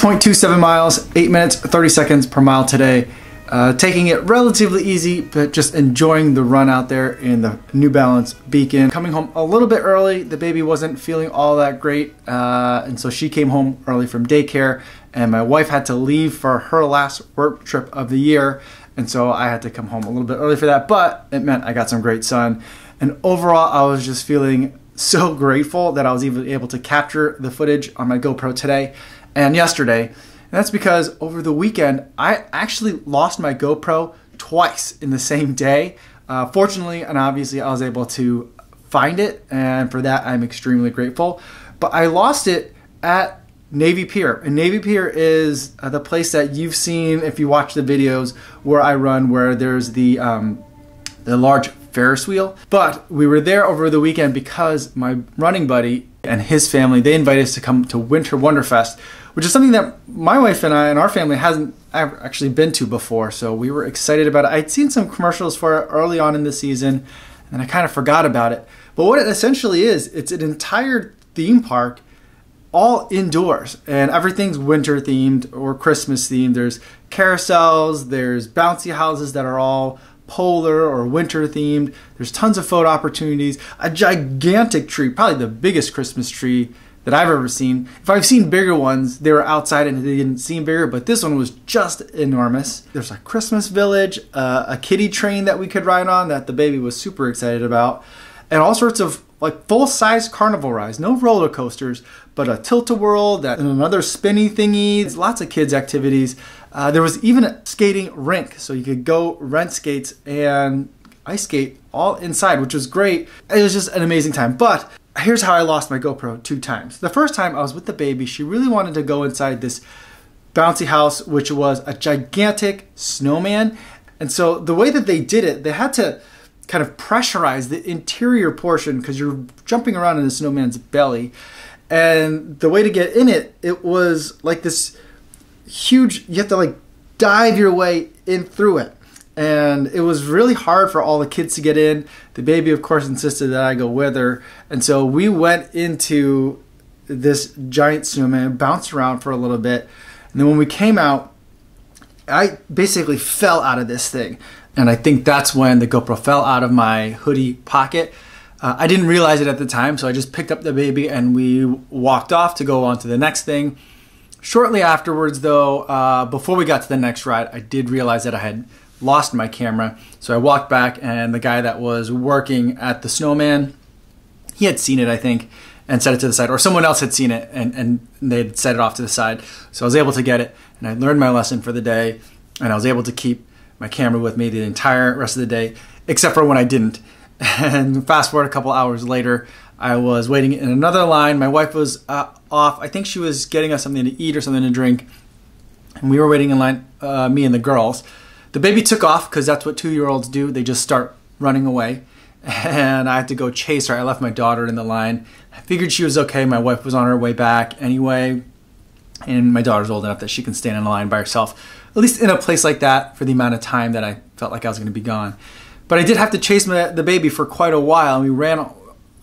.27 miles, 8 minutes, 30 seconds per mile today. Taking it relatively easy, but just enjoying the run out there in the New Balance Beacon. Coming home a little bit early. The baby wasn't feeling all that great, and so she came home early from daycare, and my wife had to leave for her last work trip of the year, and so I had to come home a little bit early for that, but it meant I got some great sun. And overall, I was just feeling so grateful that I was even able to capture the footage on my GoPro today and yesterday. And that's because over the weekend, I actually lost my GoPro twice in the same day. Fortunately and obviously, I was able to find it, and for that, I'm extremely grateful. But I lost it at Navy Pier. And Navy Pier is the place that you've seen if you watch the videos where I run, where there's the large Ferris wheel. But we were there over the weekend because my running buddy and his family, they invited us to come to Winter Wonderfest, which is something that my wife and I and our family hasn't actually been to before. So we were excited about it. I'd seen some commercials for it early on in the season, and I kind of forgot about it. But what it essentially is, it's an entire theme park all indoors, and everything's winter themed or Christmas themed. There's carousels, there's bouncy houses that are all polar or winter themed. There's tons of photo opportunities, a gigantic tree, probably the biggest Christmas tree that I've ever seen. If I've seen bigger ones, they were outside and they didn't seem bigger, but this one was just enormous. There's a Christmas village, a kiddie train that we could ride on that the baby was super excited about, and all sorts of like full-size carnival rides. No roller coasters, but a tilt-a-whirl, and another spinny thingy. There's lots of kids' activities. There was even a skating rink, so you could go rent skates and ice skate all inside, which was great. It was just an amazing time. But here's how I lost my GoPro 2 times. The first time I was with the baby. She really wanted to go inside this bouncy house, which was a gigantic snowman. And so the way that they did it, they had to kind of pressurize the interior portion because you're jumping around in the snowman's belly. And the way to get in it, it was like this huge, you have to like dive your way in through it. And it was really hard for all the kids to get in. The baby, of course, insisted that I go with her. And so we went into this giant snowman, bounced around for a little bit. And then when we came out, I basically fell out of this thing. And I think that's when the GoPro fell out of my hoodie pocket. I didn't realize it at the time, so I just picked up the baby and we walked off to go on to the next thing. Shortly afterwards, though, before we got to the next ride, I did realize that I had lost my camera. So I walked back, and the guy that was working at the snowman, he had seen it, I think, and set it to the side, or someone else had seen it and they'd set it off to the side. So I was able to get it, and I learned my lesson for the day, and I was able to keep my camera with me the entire rest of the day, except for when I didn't. And fast forward a couple hours later, I was waiting in another line. My wife was off. I think she was getting us something to eat or something to drink, and we were waiting in line, me and the girls. The baby took off because that's what 2-year-olds do. They just start running away, and I had to go chase her. I left my daughter in the line. I figured she was okay. My wife was on her way back anyway, and my daughter's old enough that she can stand in a line by herself, at least in a place like that, for the amount of time that I felt like I was going to be gone. But I did have to chase the baby for quite a while, and we ran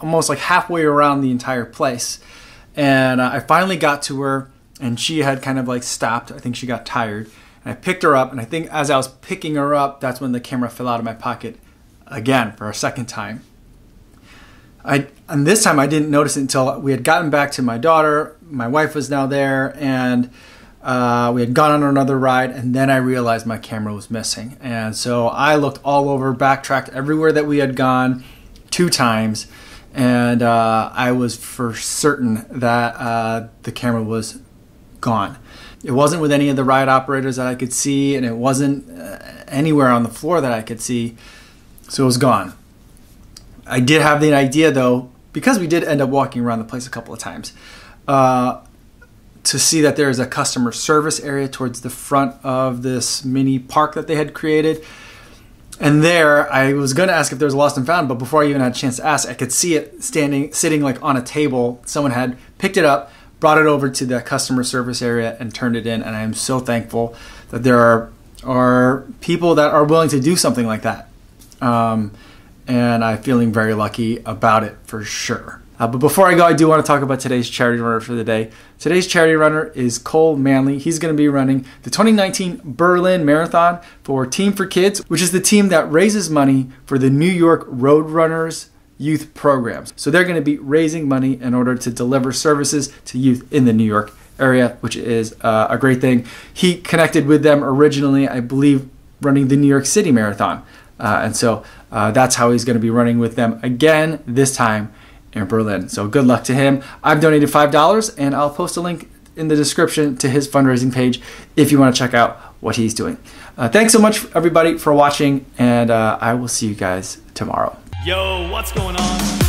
almost like halfway around the entire place. And I finally got to her, and she had kind of like stopped. I think she got tired. And I picked her up, and I think as I was picking her up, that's when the camera fell out of my pocket again for a second time. And this time I didn't notice it until we had gotten back to my daughter. My wife was now there, and we had gone on another ride, and then I realized my camera was missing. And so I looked all over, backtracked everywhere that we had gone 2 times, and I was for certain that the camera was gone. It wasn't with any of the ride operators that I could see, and it wasn't anywhere on the floor that I could see, so it was gone. I did have the idea, though, because we did end up walking around the place a couple of times, to see that there is a customer service area towards the front of this mini park that they had created. And there, I was going to ask if there was a lost and found, but before I even had a chance to ask, I could see it sitting like on a table. Someone had picked it up, brought it over to the customer service area, and turned it in. And I am so thankful that there are people that are willing to do something like that. And I'm feeling very lucky about it for sure. But before I go, I do want to talk about today's charity runner for the day. Today's charity runner is Cole Manley. He's going to be running the 2019 Berlin Marathon for Team for Kids, which is the team that raises money for the New York Roadrunners youth programs. So they're going to be raising money in order to deliver services to youth in the New York area, which is a great thing. He connected with them originally, I believe, running the New York City Marathon. And so that's how he's going to be running with them again, this time in Berlin. So good luck to him. I've donated $5, and I'll post a link in the description to his fundraising page if you want to check out what he's doing. Thanks so much, everybody, for watching, and I will see you guys tomorrow. Yo, what's going on?